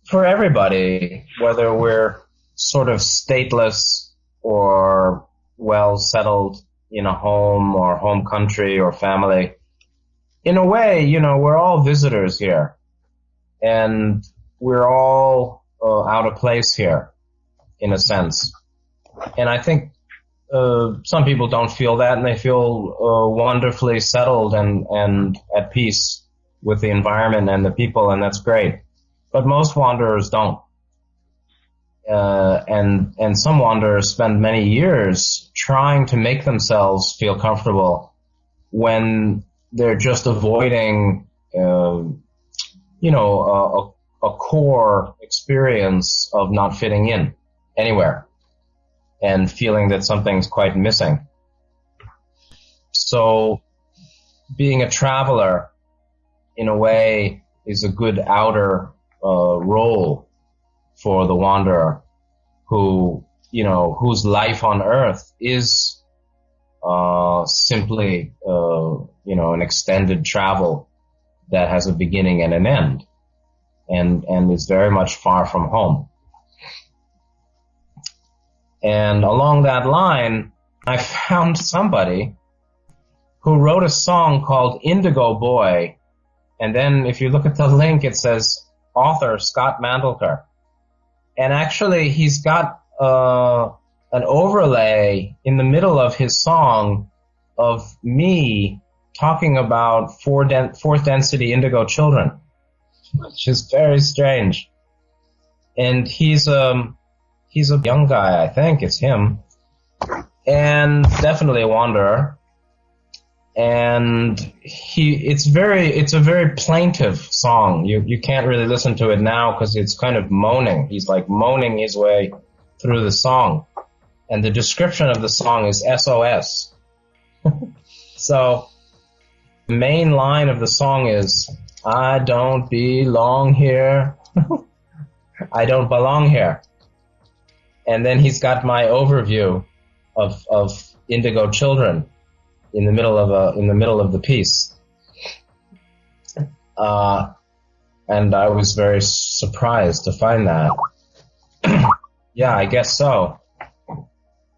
for everybody, whether we're sort of stateless or well settled in a home or home country or family. In a way, we're all visitors here, and we're all out of place here, in a sense. And I think some people don't feel that, and they feel wonderfully settled and at peace with the environment and the people, and that's great. But most wanderers don't. And some wanderers spend many years trying to make themselves feel comfortable when they're just avoiding, a core experience of not fitting in anywhere and feeling that something's quite missing. So being a traveler, in a way, is a good outer role for the wanderer whose life on earth is simply, an extended travel that has a beginning and an end, and is very much far from home. And along that line, I found somebody who wrote a song called Indigo Boy, and then if you look at the link, it says author Scott Mandelker. And actually, he's got an overlay in the middle of his song of me talking about fourth density indigo children, which is very strange. And he's a young guy, I think it's him, and definitely a wanderer. And it's a very plaintive song. You can't really listen to it now because it's kind of moaning. He's like moaning his way through the song. And the description of the song is SOS. So the main line of the song is, I don't belong here. I don't belong here. And then he's got my overview of indigo children in the middle of the piece. And I was very surprised to find that. Yeah, I guess so.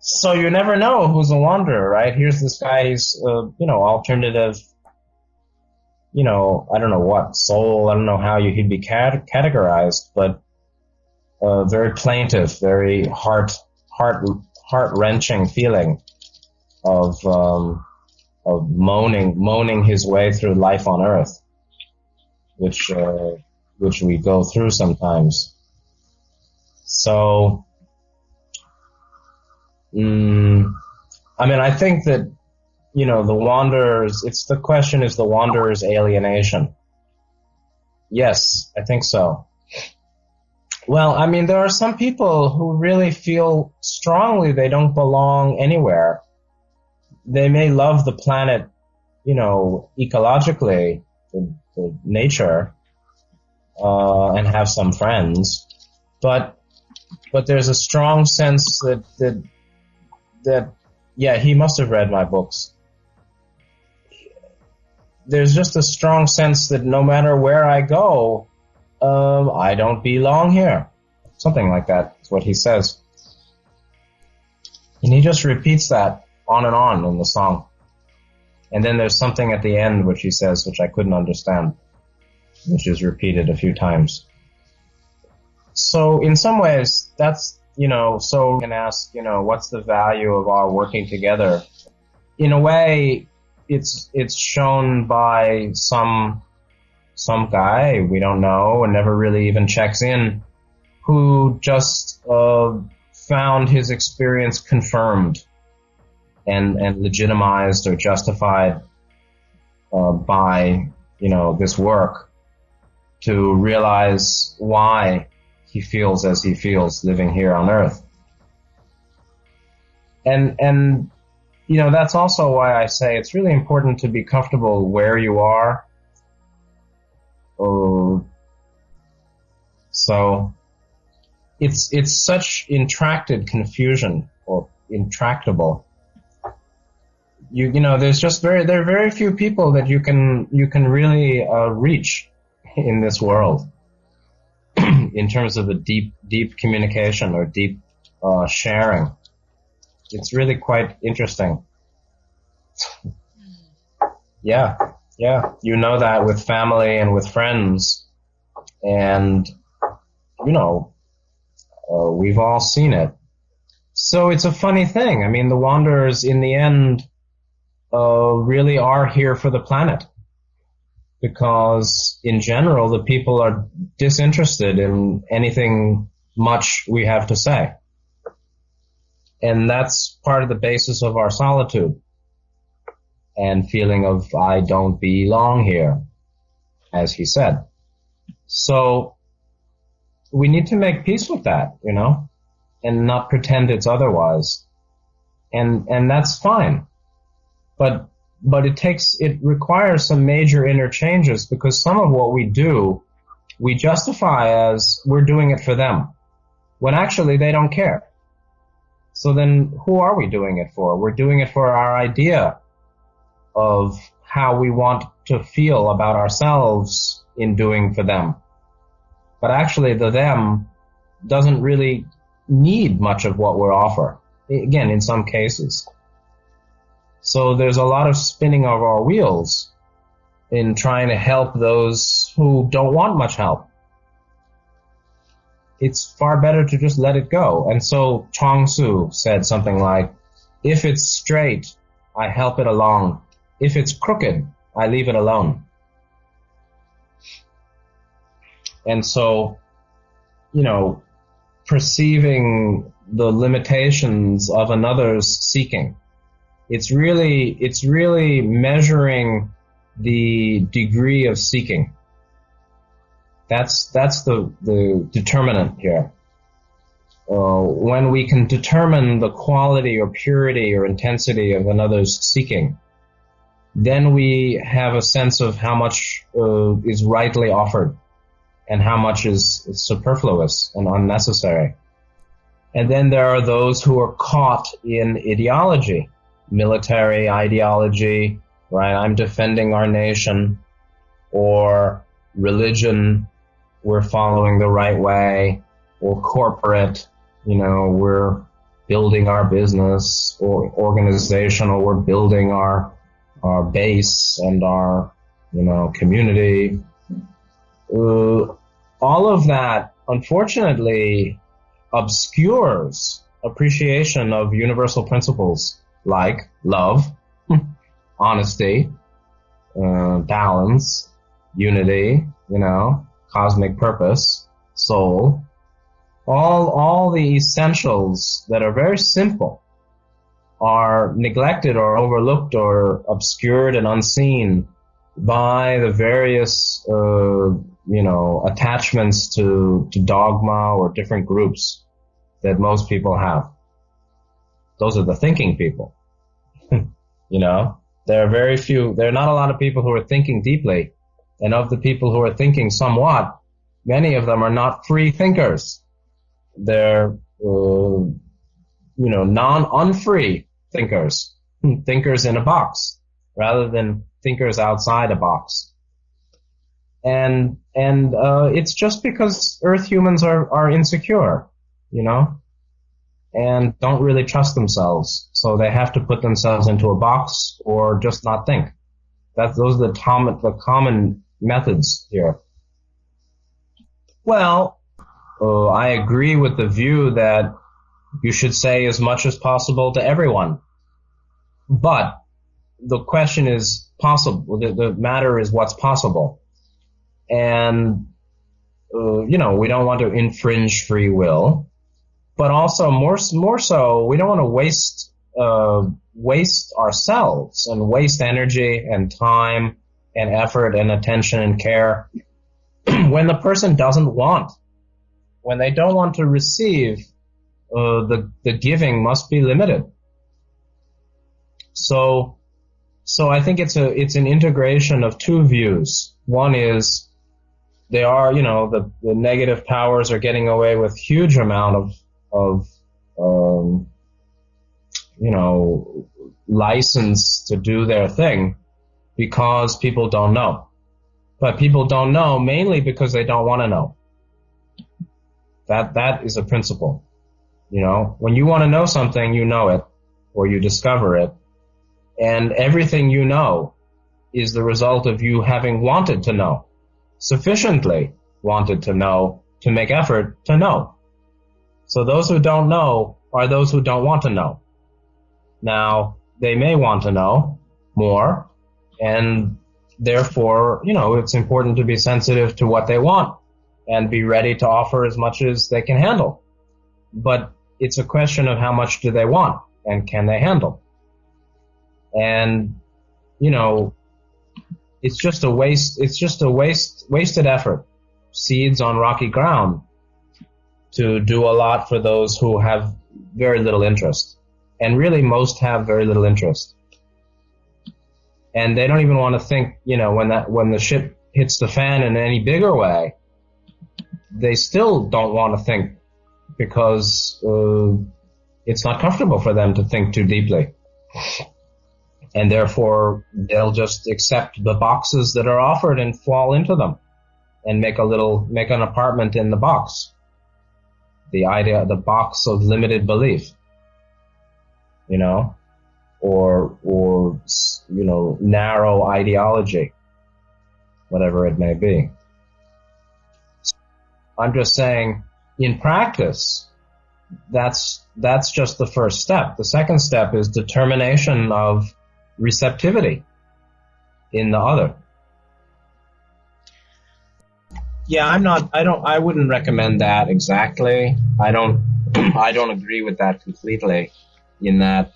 So you never know who's a wanderer, right? Here's this guy, he's, alternative, I don't know what, soul, I don't know how he'd be categorized, but very plaintive, very heart-wrenching feeling of moaning his way through life on Earth, which we go through sometimes. So, I think that, the wanderers, the question is the wanderer's alienation. Yes, I think so. Well, there are some people who really feel strongly they don't belong anywhere. They may love the planet, ecologically, the nature, and have some friends, but there's a strong sense that yeah, he must have read my books. There's just a strong sense that no matter where I go, I don't belong here. Something like that is what he says. And he just repeats that on and on in the song. And then there's something at the end which he says, which I couldn't understand, which is repeated a few times. So in some ways, that's, so you can ask, what's the value of our working together? In a way, it's shown by some guy we don't know and never really even checks in, who just found his experience confirmed and legitimized or justified by this work, to realize why he feels as he feels living here on Earth. And that's also why I say it's really important to be comfortable where you are. So it's such intracted confusion, or intractable. There are very few people that you can really reach in this world. in terms of a deep communication or deep sharing. It's really quite interesting. Yeah, yeah. You know that with family and with friends, and we've all seen it. So it's a funny thing. I mean, the Wanderers, in the end, really are here for the planet, because in general, the people are disinterested in anything much we have to say. And that's part of the basis of our solitude and feeling of I don't belong here, as he said. So we need to make peace with that, and not pretend it's otherwise. And that's fine. But it requires some major interchanges, because some of what we do, we justify as we're doing it for them, when actually they don't care. So then who are we doing it for? We're doing it for our idea of how we want to feel about ourselves in doing for them. But actually the them doesn't really need much of what we offer, again, in some cases. So there's a lot of spinning of our wheels in trying to help those who don't want much help. It's far better to just let it go. And so Chuang-Tzu said something like, if it's straight, I help it along. If it's crooked, I leave it alone. And so, perceiving the limitations of another's seeking, it's really measuring the degree of seeking. That's the determinant here. When we can determine the quality or purity or intensity of another's seeking, then we have a sense of how much is rightly offered and how much is superfluous and unnecessary. And then there are those who are caught in ideology, military ideology, right? I'm defending our nation, or religion, we're following the right way, or corporate, we're building our business, or organizational, we're building our base and our, community. All of that, unfortunately, obscures appreciation of universal principles like love, honesty, balance, unity, cosmic purpose, soul, all the essentials that are very simple are neglected or overlooked or obscured and unseen by the various, attachments to dogma or different groups that most people have. Those are the thinking people. There are very few, there are not a lot of people who are thinking deeply. And of the people who are thinking somewhat, many of them are not free thinkers. They're, unfree thinkers, thinkers in a box, rather than thinkers outside a box. And it's just because Earth humans are insecure, and don't really trust themselves. So they have to put themselves into a box or just not think. Those are the common methods here. Well, I agree with the view that you should say as much as possible to everyone. But the question is possible. The matter is what's possible. And, we don't want to infringe free will. But also, more so, we don't want to waste ourselves and waste energy and time and effort and attention and care when the person doesn't want. When they don't want to receive, the giving must be limited. So I think it's an integration of two views. One is they are, the negative powers are getting away with huge amount of license to do their thing because people don't know. But people don't know mainly because they don't want to know. That is a principle. You know, when you want to know something, you know it, or you discover it, and everything you know is the result of you having wanted to know, sufficiently wanted to know, to make effort to know. So those who don't know are those who don't want to know. Now, they may want to know more, and therefore, you know, it's important to be sensitive to what they want and be ready to offer as much as they can handle. But it's a question of how much do they want and can they handle. And, you know, it's just a wasted effort, seeds on rocky ground, to do a lot for those who have very little interest. And really most have very little interest. And they don't even want to think, you know, when the ship hits the fan in any bigger way, they still don't want to think, because it's not comfortable for them to think too deeply. And therefore, they'll just accept the boxes that are offered and fall into them and make an apartment in the box. The box of limited belief, you know, or, you know, narrow ideology, whatever it may be. I'm just saying, in practice, that's just the first step. The second step is determination of receptivity in the other. Yeah, I wouldn't recommend that exactly. I don't agree with that completely, in that,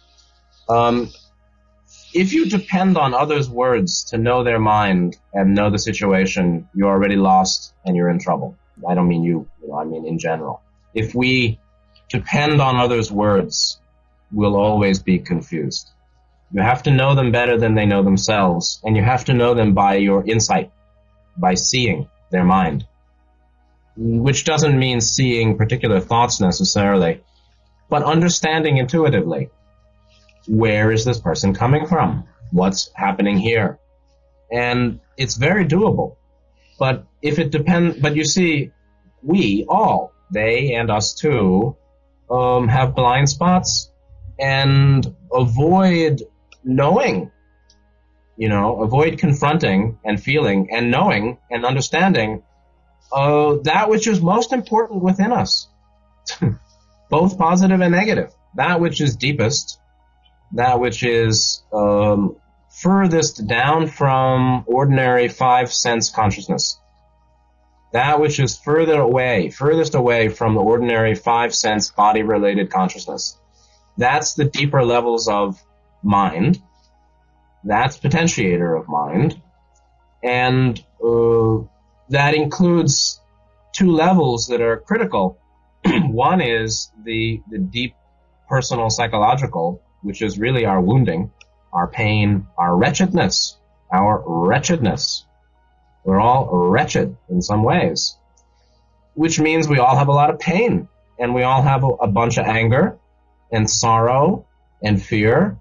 if you depend on others' words to know their mind and know the situation, you're already lost and you're in trouble. I don't mean you know, I mean in general. If we depend on others' words, we'll always be confused. You have to know them better than they know themselves, and you have to know them by your insight, by seeing their mind, which doesn't mean seeing particular thoughts necessarily, but understanding intuitively, where is this person coming from? What's happening here? And it's very doable. But but you see, we all, they and us too, have blind spots and avoid knowing, you know, avoid confronting and feeling and knowing and understanding that which is most important within us, both positive and negative, that which is deepest, that which is furthest down from ordinary five-sense consciousness, that which is furthest away from the ordinary five-sense body-related consciousness. That's the deeper levels of mind. That's potentiator of mind. And that includes two levels that are critical. One is the deep personal psychological, which is really our wounding, our pain, our wretchedness. We're all wretched in some ways, which means we all have a lot of pain, and we all have a bunch of anger and sorrow and fear.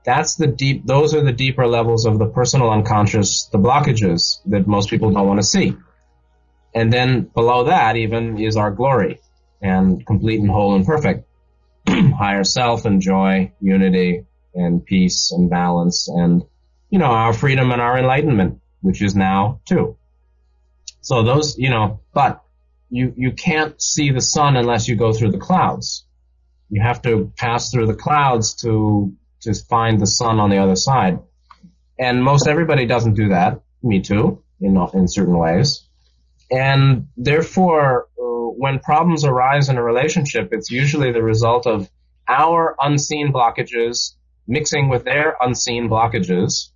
Those are the deeper levels of the personal unconscious, the blockages that most people don't want to see. And then below that even is our glory and complete and whole and perfect, higher self and joy, unity and peace and balance and, you know, our freedom and our enlightenment, which is now too. So those, you know, but you can't see the sun unless you go through the clouds. You have to pass through the clouds to find the sun on the other side. And most everybody doesn't do that. Me too, in certain ways. And therefore, when problems arise in a relationship, it's usually the result of our unseen blockages mixing with their unseen blockages,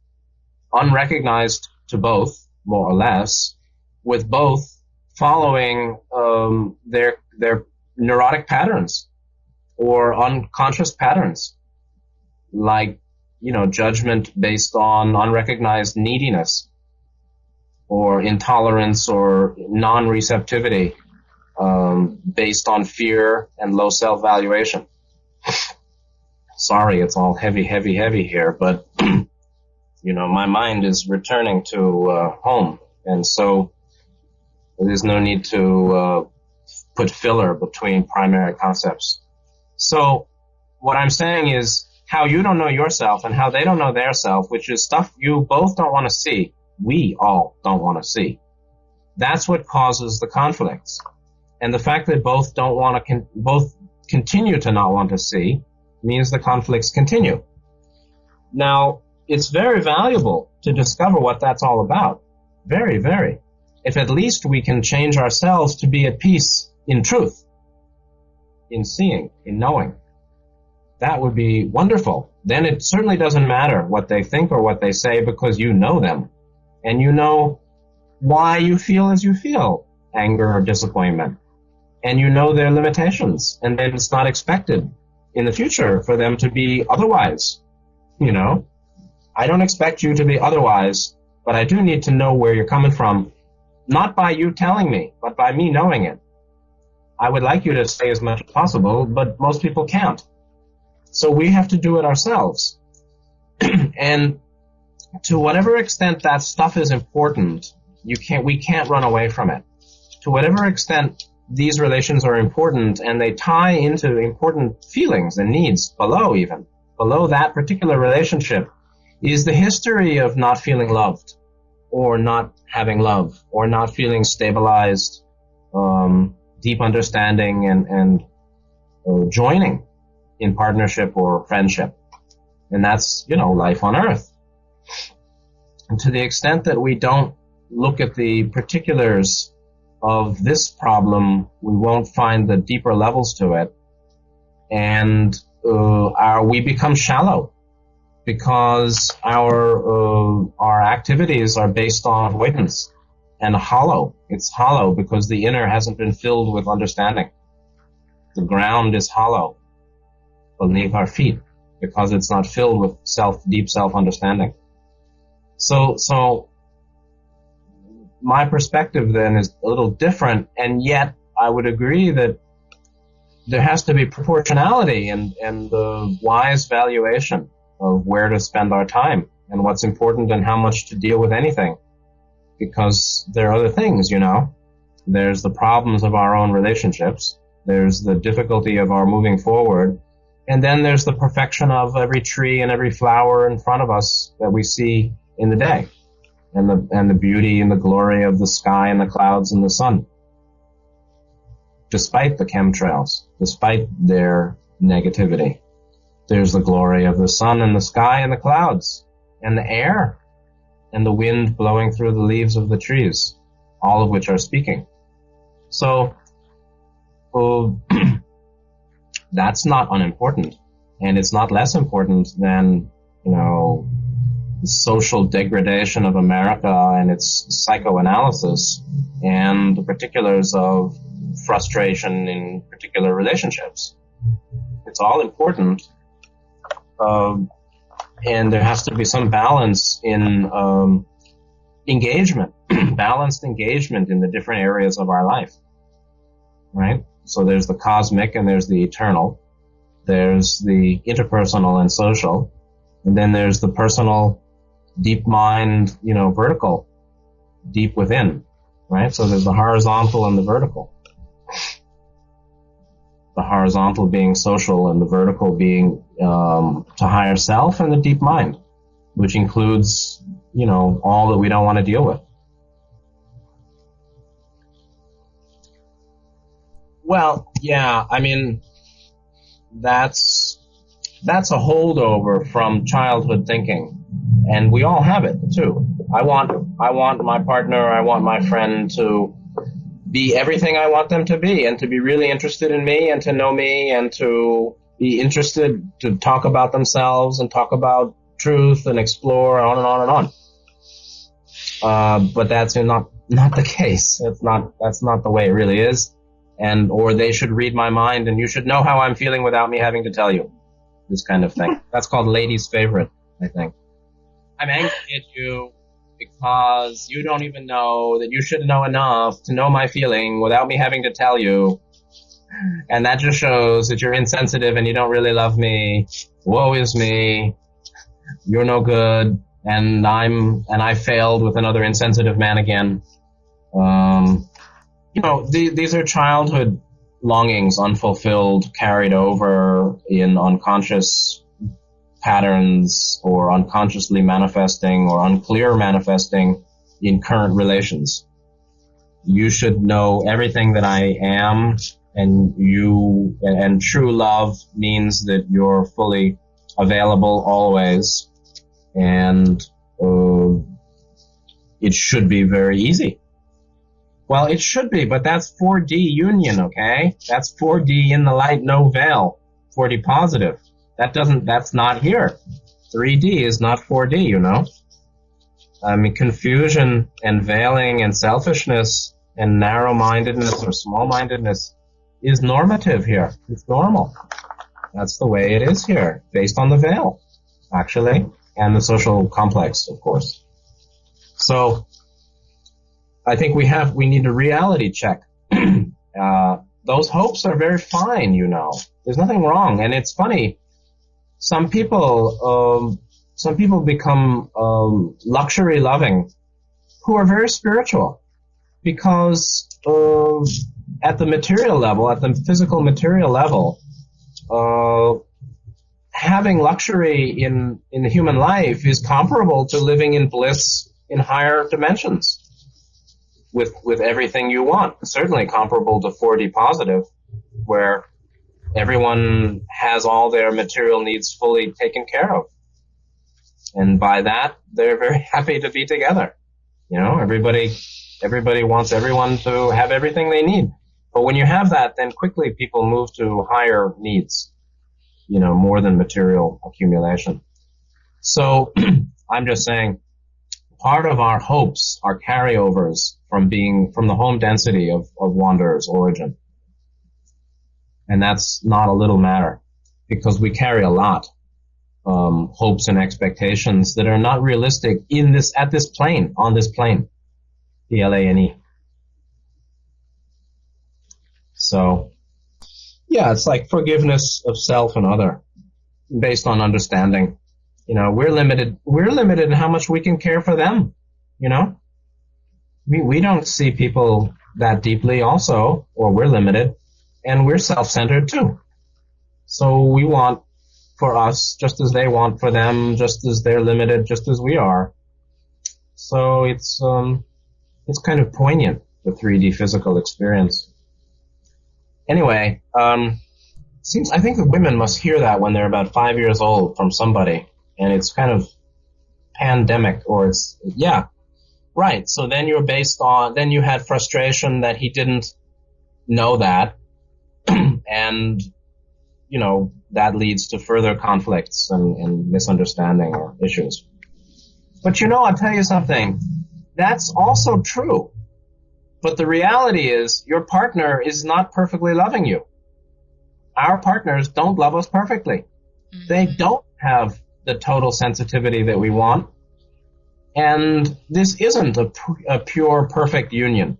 unrecognized to both, more or less, with both following their neurotic patterns or unconscious patterns, like, you know, judgment based on unrecognized neediness or intolerance or non-receptivity based on fear and low self-valuation. Sorry, it's all heavy here, but, you know, my mind is returning to home, and so there's no need to put filler between primary concepts. So what I'm saying is how you don't know yourself and how they don't know their self, which is stuff you both don't want to see, we all don't want to see. That's what causes the conflicts. And the fact that both don't want to both continue to not want to see means the conflicts continue. Now, it's very valuable to discover what that's all about. Very, very. If at least we can change ourselves to be at peace in truth, in seeing, in knowing, that would be wonderful. Then it certainly doesn't matter what they think or what they say, because you know them. And you know why you feel as you feel, anger or disappointment. And you know their limitations. And then it's not expected in the future for them to be otherwise. You know, I don't expect you to be otherwise, but I do need to know where you're coming from, not by you telling me, but by me knowing it. I would like you to say as much as possible, but most people can't. So we have to do it ourselves. And to whatever extent that stuff is important, we can't run away from it. To whatever extent these relations are important and they tie into important feelings and needs below that particular relationship, is the history of not feeling loved or not having love or not feeling stabilized, deep understanding and joining in partnership or friendship. And that's, life on earth. And to the extent that we don't look at the particulars of this problem, we won't find the deeper levels to it. And we become shallow because our activities are based on avoidance and hollow. It's hollow because the inner hasn't been filled with understanding. The ground is hollow beneath our feet because it's not filled with deep self-understanding. So my perspective then is a little different, and yet I would agree that there has to be proportionality and the wise valuation of where to spend our time and what's important and how much to deal with anything. Because there are other things, There's the problems of our own relationships. There's the difficulty of our moving forward. And then there's the perfection of every tree and every flower in front of us that we see in the day. And the beauty and the glory of the sky and the clouds and the sun. Despite the chemtrails, despite their negativity, there's the glory of the sun and the sky and the clouds and the air and the wind blowing through the leaves of the trees, all of which are speaking. So that's not unimportant, and it's not less important than, the social degradation of America and its psychoanalysis and the particulars of frustration in particular relationships. It's all important, and there has to be some balance in engagement, balanced engagement in the different areas of our life, right? So there's the cosmic and there's the eternal. There's the interpersonal and social. And then there's the personal, deep mind, vertical, deep within, right? So there's the horizontal and the vertical. The horizontal being social and the vertical being to higher self and the deep mind, which includes, all that we don't want to deal with. Well, yeah, that's a holdover from childhood thinking. And we all have it too. I want my partner, I want my friend to be everything I want them to be, and to be really interested in me and to know me and to be interested to talk about themselves and talk about truth and explore on and on and on. But that's not the case. That's not the way it really is. Or they should read my mind and you should know how I'm feeling without me having to tell you. This kind of thing. That's called ladies' favorite, I think. I'm angry at you because you don't even know that you should know enough to know my feeling without me having to tell you. And that just shows that you're insensitive and you don't really love me. Woe is me. You're no good. And I failed with another insensitive man again. These are childhood longings unfulfilled, carried over in unconscious patterns or unconsciously manifesting or unclear manifesting in current relations. You should know everything that I am, and true love means that you're fully available always, and it should be very easy. Well, it should be, but that's 4D union, okay? That's 4D in the light, no veil, 4D positive. That's not here. 3D is not 4D, you know? I mean, confusion and veiling and selfishness and narrow-mindedness or small-mindedness is normative here. It's normal. That's the way it is here, based on the veil, actually, and the social complex, of course. So I think we need a reality check. Those hopes are very fine, you know. There's nothing wrong, and it's funny. Some people become luxury loving, who are very spiritual, because at the material level, at the physical material level, having luxury in the human life is comparable to living in bliss in higher dimensions with everything you want. Certainly comparable to 4D positive, where everyone has all their material needs fully taken care of. And by that, they're very happy to be together. You know, everybody wants everyone to have everything they need. But when you have that, then quickly people move to higher needs, you know, more than material accumulation. So I'm just saying, part of our hopes are carryovers from the home density of Wanderer's origin. And that's not a little matter, because we carry a lot, hopes and expectations that are not realistic on this plane, the LANE. So, yeah, it's like forgiveness of self and other, based on understanding. You know, we're limited in how much we can care for them, you know? We don't see people that deeply also, or we're limited, and we're self-centered too. So we want for us just as they want for them, just as they're limited, just as we are. So it's kind of poignant, the 3D physical experience. Anyway, I think the women must hear that when they're about 5 years old from somebody, and it's kind of pandemic, or it's, yeah, right. So then then you had frustration that he didn't know that, and, you know, that leads to further conflicts and misunderstanding or issues. But, you know, I'll tell you something. That's also true. But the reality is your partner is not perfectly loving you. Our partners don't love us perfectly. Mm-hmm. They don't have the total sensitivity that we want. And this isn't a pure, perfect union.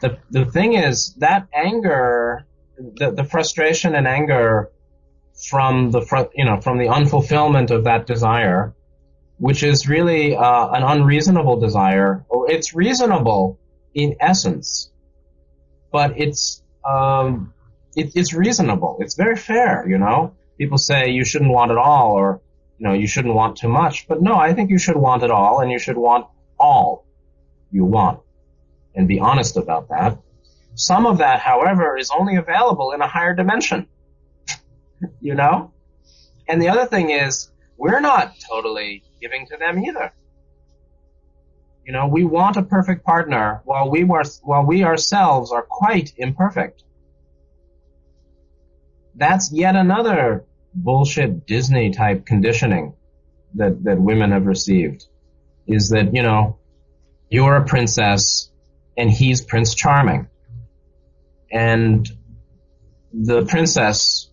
The thing is that anger, the frustration and anger from the unfulfillment of that desire, which is really an unreasonable desire, or it's reasonable in essence, but it's reasonable. It's very fair, you know. People say you shouldn't want it all, or, you know, you shouldn't want too much. But no, I think you should want it all, and you should want all you want, and be honest about that. Some of that, however, is only available in a higher dimension, you know? And the other thing is, we're not totally giving to them either. You know, we want a perfect partner while we ourselves are quite imperfect. That's yet another bullshit Disney type conditioning that women have received, is that, you know, you're a princess and he's Prince Charming. And the princess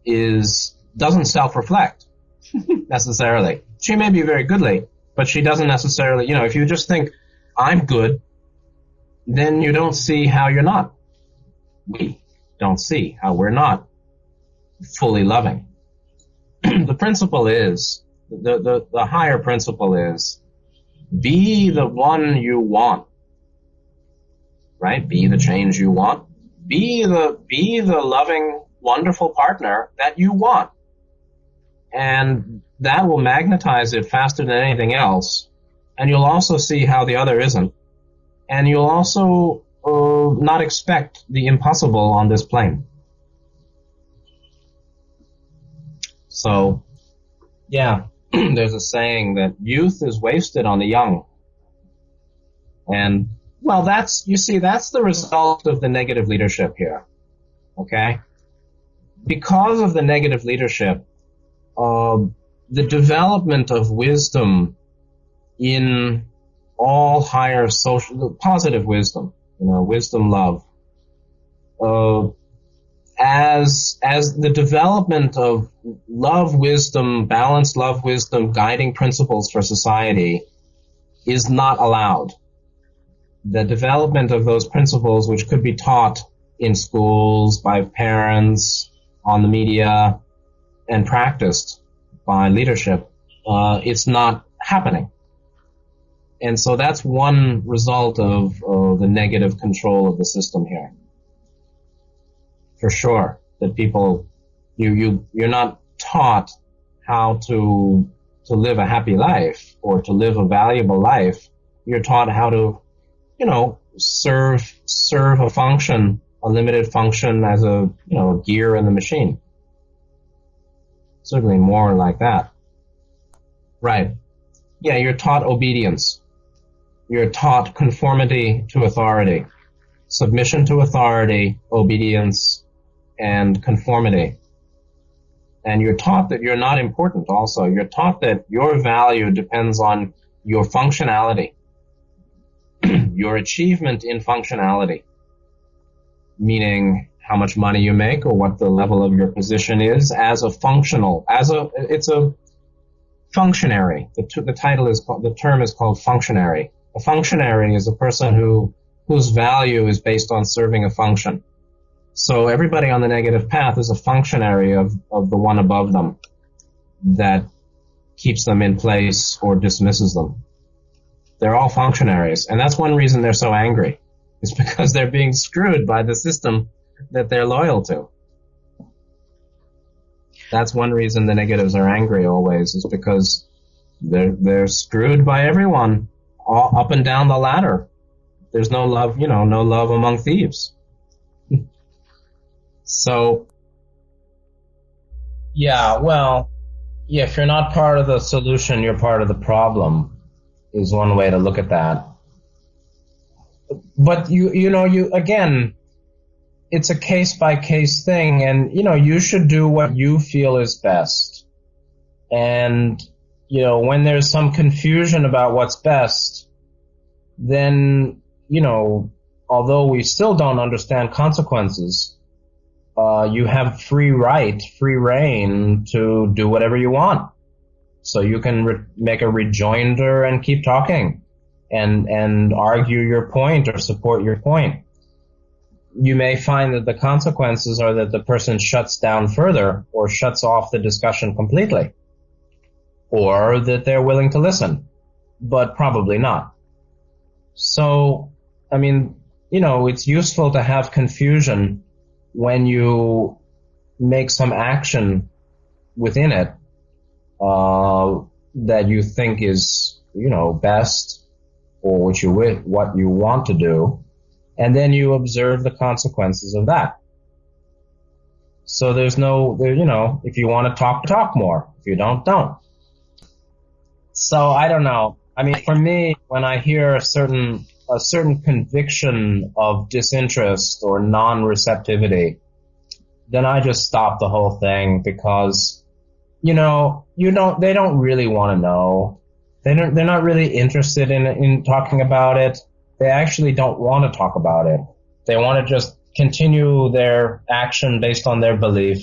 doesn't self-reflect necessarily. She may be very goodly, but she doesn't necessarily, you know, if you just think, I'm good, then you don't see how you're not. We don't see how we're not fully loving. The principle is, the higher principle is, be the one you want. right? Be the change you want. Be the loving, wonderful partner that you want. And that will magnetize it faster than anything else. And you'll also see how the other isn't. And you'll also not expect the impossible on this plane. So, yeah, there's a saying that youth is wasted on the young. And, well, that's the result of the negative leadership here. Okay? Because of the negative leadership, the development of wisdom in all higher social, positive wisdom, wisdom, love, as the development of love, wisdom, balanced love, wisdom, guiding principles for society is not allowed. The development of those principles, which could be taught in schools, by parents, on the media, and practiced by leadership, it's not happening. And so that's one result of the negative control of the system here. For sure, that people, you're not taught how to live a happy life or to live a valuable life. You're taught how to, serve a function, a limited function as a gear in the machine. Certainly more like that. Right. Yeah, you're taught obedience. You're taught conformity to authority, submission to authority, obedience, and conformity. And you're taught that you're not important also. You're taught that your value depends on your functionality, your achievement in functionality, meaning how much money you make or what the level of your position is it's a functionary. The term is called functionary. A functionary is a person whose value is based on serving a function. So everybody on the negative path is a functionary of the one above them that keeps them in place or dismisses them. They're all functionaries. And that's one reason they're so angry, is because they're being screwed by the system that they're loyal to. That's one reason the negatives are angry always, is because they're screwed by everyone, all up and down the ladder. There's no love, no love among thieves. So, yeah, well, yeah, if you're not part of the solution, you're part of the problem, is one way to look at that. But you again, it's a case-by-case thing, and, you should do what you feel is best. And, when there's some confusion about what's best, then, although we still don't understand consequences, you have free reign to do whatever you want. So you can make a rejoinder and keep talking and argue your point or support your point. You may find that the consequences are that the person shuts down further or shuts off the discussion completely, or that they're willing to listen, but probably not. So, it's useful to have confusion when you make some action within it that you think is, best, or what you want to do, and then you observe the consequences of that. So there's if you want to talk more. If you don't. So I don't know. For me, when I hear a certain conviction of disinterest or non-receptivity, then I just stop the whole thing, because, they don't really want to know. They're not really interested in talking about it. They actually don't want to talk about it. They want to just continue their action based on their belief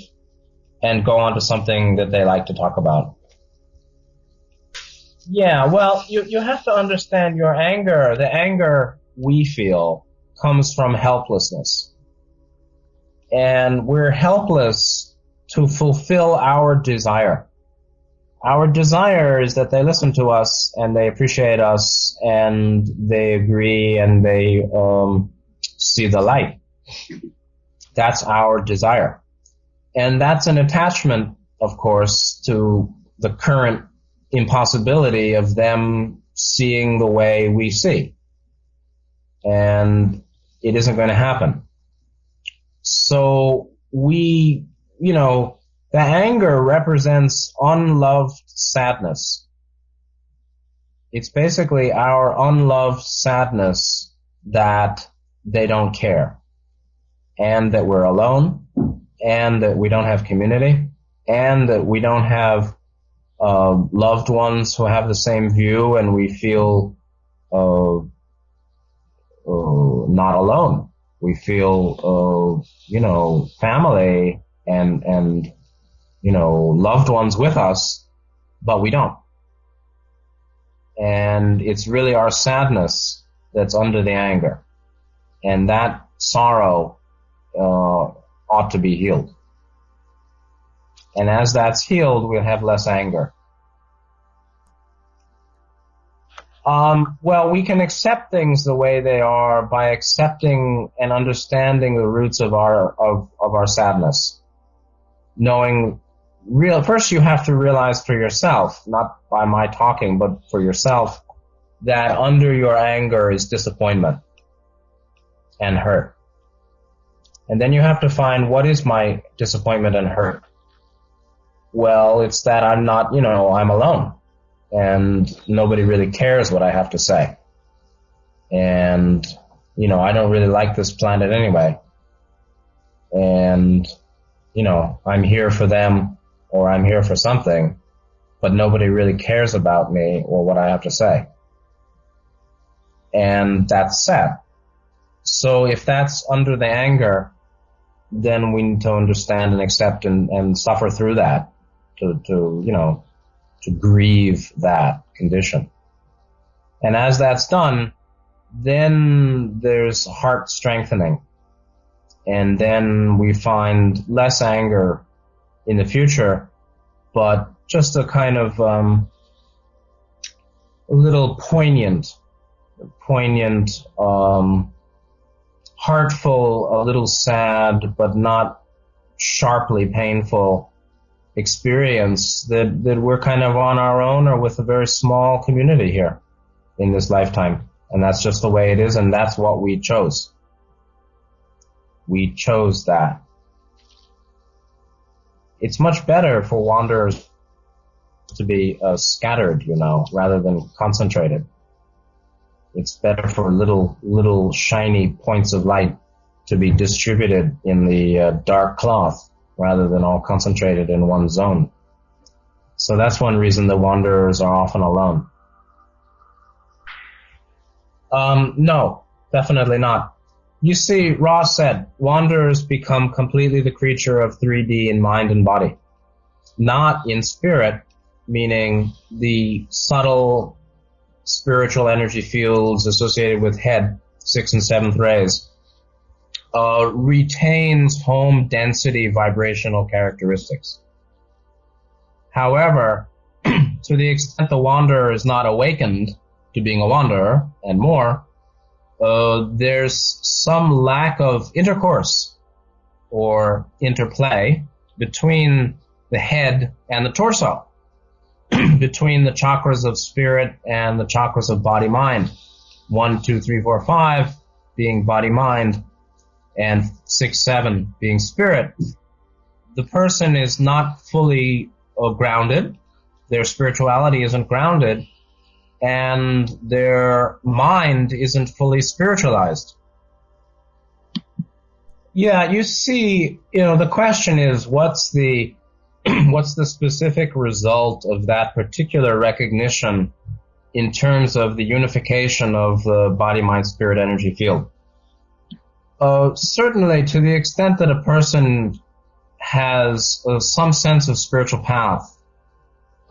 and go on to something that they like to talk about. Yeah, well, you have to understand your anger. The anger we feel comes from helplessness. And we're helpless to fulfill our desire. Our desire is that they listen to us and they appreciate us and they agree and they see the light. That's our desire. And that's an attachment, of course, to the current impossibility of them seeing the way we see. And it isn't going to happen. So the anger represents unloved sadness. It's basically our unloved sadness that they don't care, and that we're alone, and that we don't have community, and that we don't have loved ones who have the same view, and we feel not alone. We feel, family and loved ones with us, but we don't. And it's really our sadness that's under the anger. And that sorrow ought to be healed. And as that's healed, we'll have less anger. Well, we can accept things the way they are by accepting and understanding the roots of our sadness. First you have to realize for yourself, not by my talking, but for yourself, that under your anger is disappointment and hurt. And then you have to find, what is my disappointment and hurt? Well, it's that I'm alone. And nobody really cares what I have to say. And, I don't really like this planet anyway. And, I'm here for them, or I'm here for something, but nobody really cares about me or what I have to say. And that's sad. So if that's under the anger, then we need to understand and accept and suffer through that to grieve that condition. And as that's done, then there's heart strengthening. And then we find less anger in the future, but just a kind of a little poignant, heartful, a little sad, but not sharply painful experience that we're kind of on our own or with a very small community here in this lifetime. And that's just the way it is, and that's what we chose. We chose that. It's much better for wanderers to be scattered, rather than concentrated. It's better for little shiny points of light to be distributed in the dark cloth rather than all concentrated in one zone. So that's one reason the wanderers are often alone. No, definitely not. You see, Ross said, wanderers become completely the creature of 3D in mind and body, not in spirit, meaning the subtle spiritual energy fields associated with head, 6th and 7th rays, retains home density vibrational characteristics. However, to the extent the wanderer is not awakened to being a wanderer and more, there's some lack of intercourse or interplay between the head and the torso, between the chakras of spirit and the chakras of body-mind. 1, 2, 3, 4, 5 being body-mind, and 6, 7 being spirit. The person is not fully grounded. Their spirituality isn't grounded, and their mind isn't fully spiritualized. Yeah, you see, the question is, what's the specific result of that particular recognition in terms of the unification of the body, mind, spirit, energy field? Certainly, to the extent that a person has some sense of spiritual path,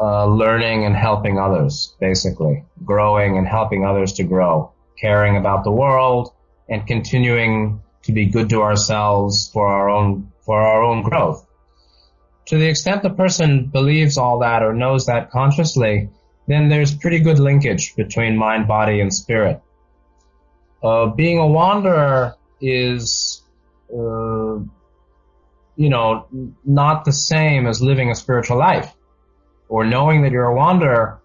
learning and helping others, basically, growing and helping others to grow, caring about the world, and continuing to be good to ourselves for our own growth. To the extent the person believes all that or knows that consciously, then there's pretty good linkage between mind, body, and spirit. Being a wanderer is, not the same as living a spiritual life. Or knowing that you're a wanderer,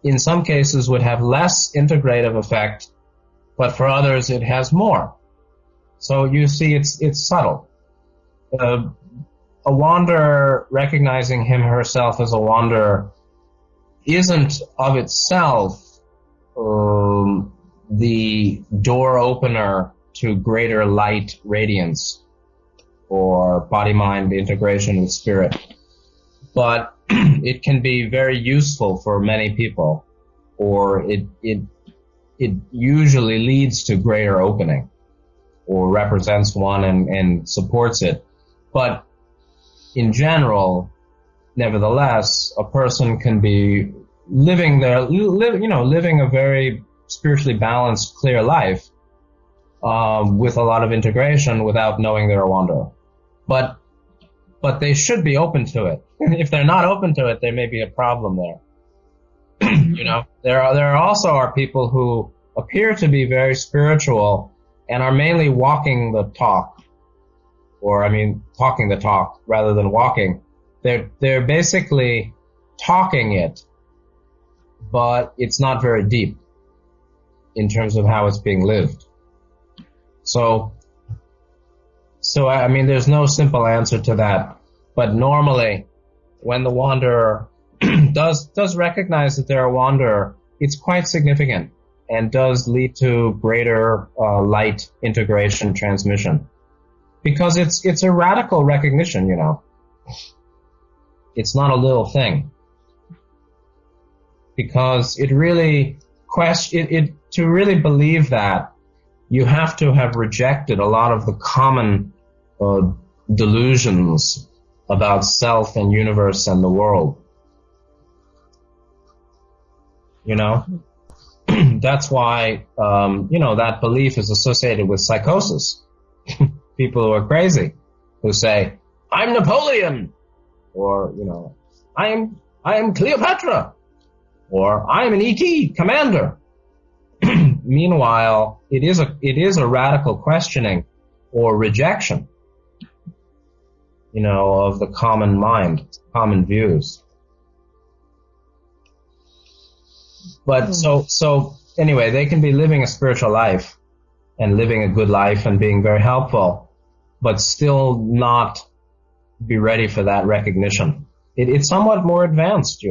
in some cases, would have less integrative effect, but for others, it has more. So you see, it's subtle. A wanderer recognizing him or herself as a wanderer isn't of itself the door opener to greater light radiance or body-mind integration with spirit. But it can be very useful for many people, or it usually leads to greater opening, or represents one and supports it. But in general, nevertheless, a person can be living a very spiritually balanced, clear life with a lot of integration without knowing they're a wanderer. But they should be open to it. If they're not open to it, there may be a problem there. There also are people who appear to be very spiritual and are mainly walking the talk, talking the talk rather than walking. They're basically talking it, but it's not very deep in terms of how it's being lived. So there's no simple answer to that. But normally, when the wanderer does recognize that they're a wanderer, it's quite significant and does lead to greater light integration transmission. Because it's a radical recognition, It's not a little thing. Because it really to really believe that, you have to have rejected a lot of the common delusions about self and universe and the world. That's why, that belief is associated with psychosis. People who are crazy, who say, I'm Napoleon, or, I am Cleopatra, or I am an E.T. commander. Meanwhile, it is a radical questioning or rejection, of the common mind, common views. But so anyway, they can be living a spiritual life and living a good life and being very helpful, but still not be ready for that recognition. It's somewhat more advanced,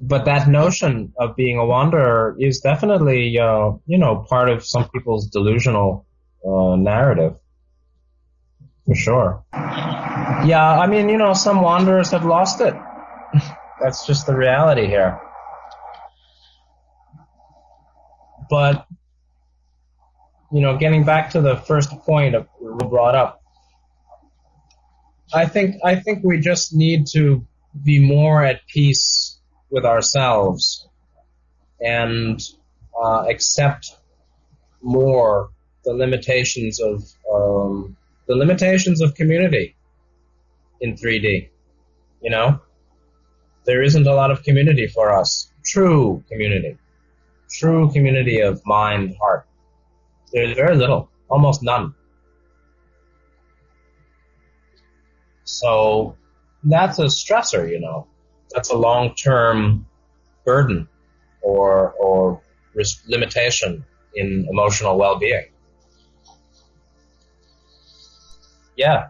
But that notion of being a wanderer is definitely, part of some people's delusional narrative. For sure. Yeah, some wanderers have lost it. That's just the reality here. But, getting back to the first point we brought up, I think we just need to be more at peace with ourselves and accept more the limitations of community in 3D. There isn't a lot of community for us. True community of mind, heart. There's very little, almost none. So that's a stressor, That's a long-term burden or limitation in emotional well-being. Yeah,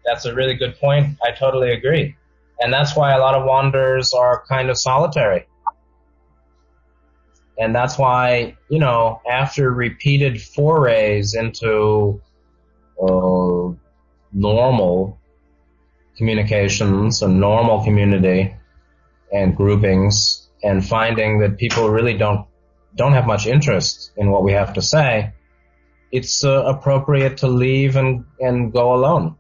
that's a really good point. I totally agree. And that's why a lot of wanderers are kind of solitary. And that's why, after repeated forays into normal communications and normal community and groupings, and finding that people really don't have much interest in what we have to say, it's appropriate to leave and go alone.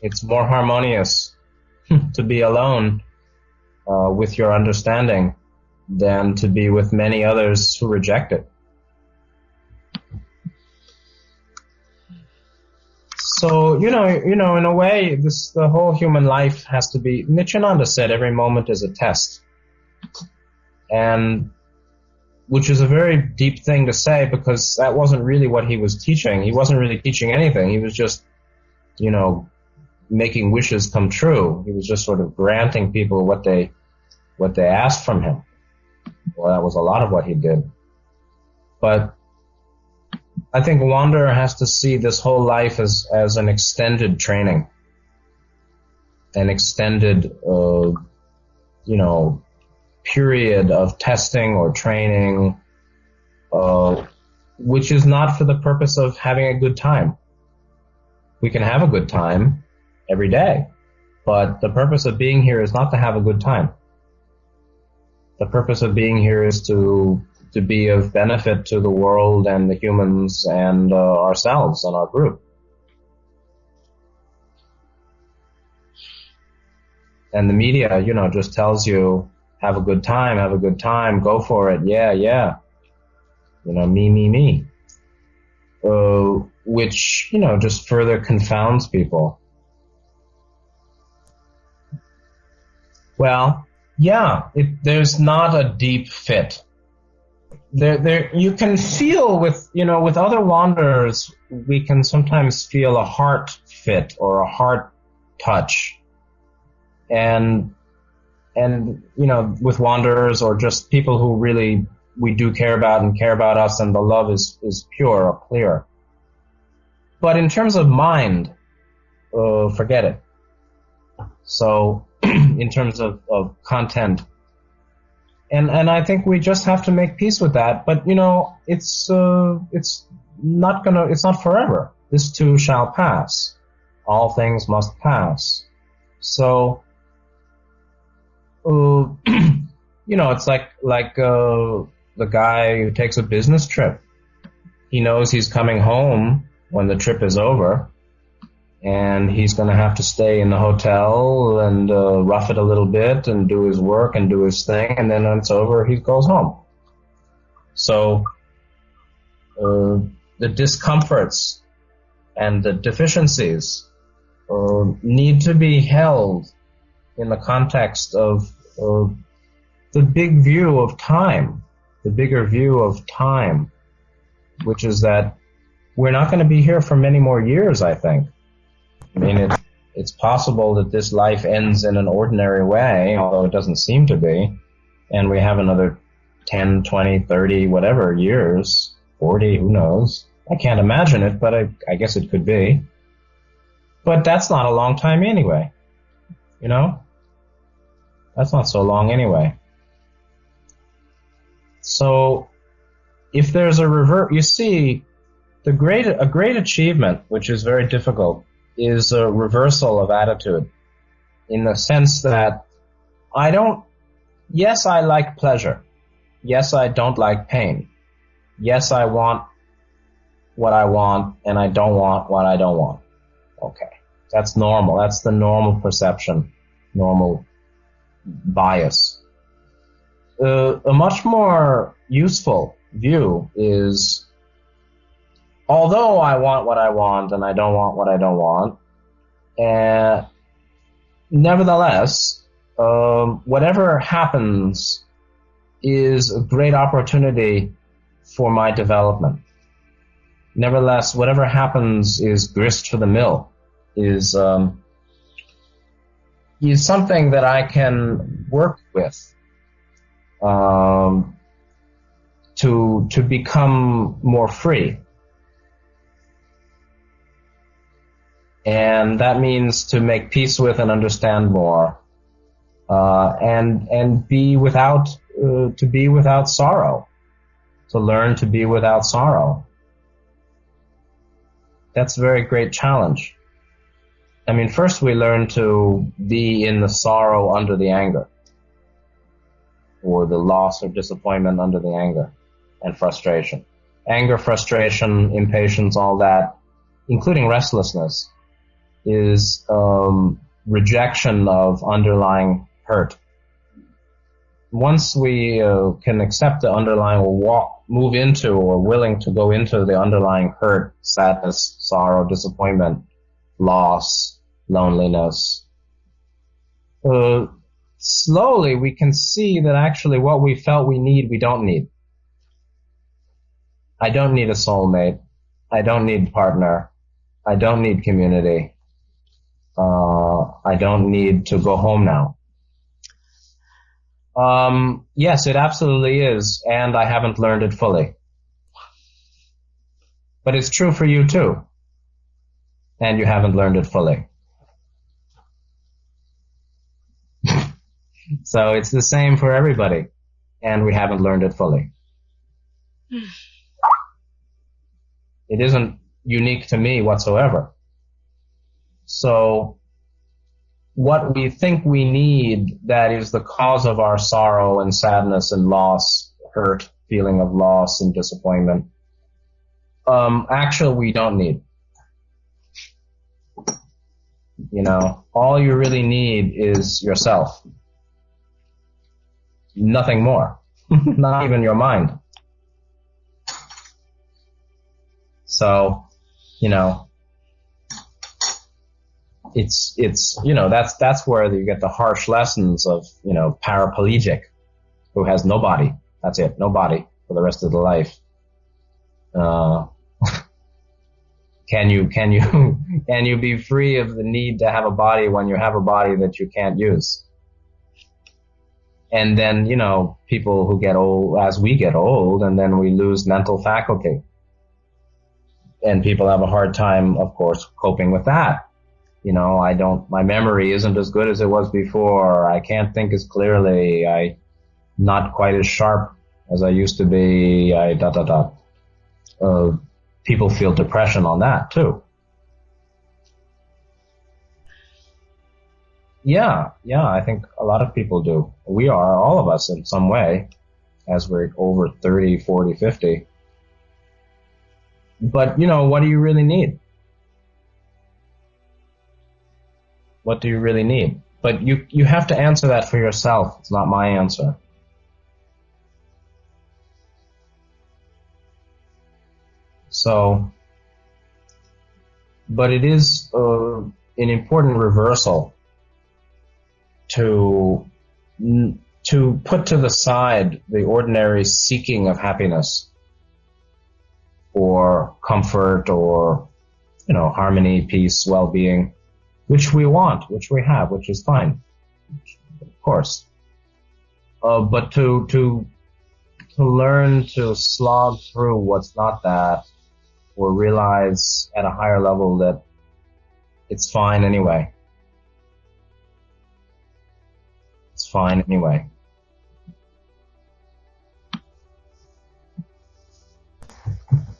It's more harmonious to be alone with your understanding than to be with many others who reject it. So, in a way, the whole human life has to be, Nityananda said, every moment is a test. And which is a very deep thing to say because that wasn't really what he was teaching. He wasn't really teaching anything. He was just, making wishes come true. He was just sort of granting people what they asked from him. Well, that was a lot of what he did. But I think Wanderer has to see this whole life as an extended training, an extended, period of testing or training, which is not for the purpose of having a good time. We can have a good time every day, but the purpose of being here is not to have a good time. The purpose of being here is to be of benefit to the world and the humans and ourselves and our group. And the media, just tells you, have a good time, go for it, yeah. Me. Which, just further confounds people. Well, yeah, there's not a deep fit. There, you can feel with other wanderers, we can sometimes feel a heart fit or a heart touch. And with wanderers or just people who really we do care about and care about us and the love is pure or clear. But in terms of mind, forget it. So in terms of content, and I think we just have to make peace with that. But it's not forever. This too shall pass. All things must pass. So it's like the guy who takes a business trip. He knows he's coming home when the trip is over, and he's going to have to stay in the hotel and rough it a little bit and do his work and do his thing, and then when it's over, he goes home. So the discomforts and the deficiencies need to be held in the context of the big view of time, the bigger view of time, which is that we're not going to be here for many more years, I think. I mean, it's possible that this life ends in an ordinary way, although it doesn't seem to be, and we have another 10, 20, 30, whatever years, 40, who knows. I can't imagine it, but I guess it could be. But that's not a long time anyway, That's not so long anyway. So if there's a revert, you see, a great achievement, which is very difficult, is a reversal of attitude, in the sense that yes, I like pleasure. Yes, I don't like pain. Yes, I want what I want, and I don't want what I don't want. Okay. That's normal. That's the normal perception, normal bias. A much more useful view is, although I want what I want and I don't want what I don't want, nevertheless, whatever happens is a great opportunity for my development. Nevertheless, whatever happens is grist for the mill, is something that I can work with to become more free. And that means to make peace with and understand more, and be without sorrow, to learn to be without sorrow. That's a very great challenge. I mean, first we learn to be in the sorrow under the anger, or the loss or disappointment under the anger and frustration. Anger, frustration, impatience, all that, including restlessness, is rejection of underlying hurt. Once we can accept the underlying, or move into, or willing to go into the underlying hurt, sadness, sorrow, disappointment, loss, loneliness, slowly we can see that actually what we felt we need, we don't need. I don't need a soulmate. I don't need partner. I don't need community. I don't need to go home now. Yes, it absolutely is, and I haven't learned it fully. But it's true for you too, and you haven't learned it fully. So it's the same for everybody, and we haven't learned it fully. It isn't unique to me whatsoever. So what we think we need that is the cause of our sorrow and sadness and loss, hurt, feeling of loss and disappointment, actually we don't need. You know, all you really need is yourself. Nothing more. Not even your mind. So, you know, it's you know, that's where you get the harsh lessons of, you know, paraplegic who has no body. That's it, no body for the rest of the life. Can you be free of the need to have a body when you have a body that you can't use? And then, you know, people who get old, as we get old, and then we lose mental faculty. And people have a hard time, of course, coping with that. You know, my memory isn't as good as it was before. I can't think as clearly. I'm not quite as sharp as I used to be. People feel depression on that too. Yeah, I think a lot of people do. We are, all of us in some way, as we're over 30, 40, 50. But, you know, what do you really need? What do you really need? But you have to answer that for yourself. It's not my answer. So, but it is an important reversal to put to the side the ordinary seeking of happiness or comfort or, you know, harmony, peace, well-being, which we want, which we have, which is fine, of course. But to learn to slog through what's not that, or realize at a higher level that it's fine anyway. It's fine anyway.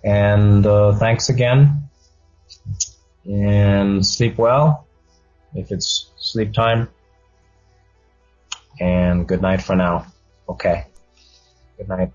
And thanks again. And sleep well, if it's sleep time. And good night for now. Okay. Good night.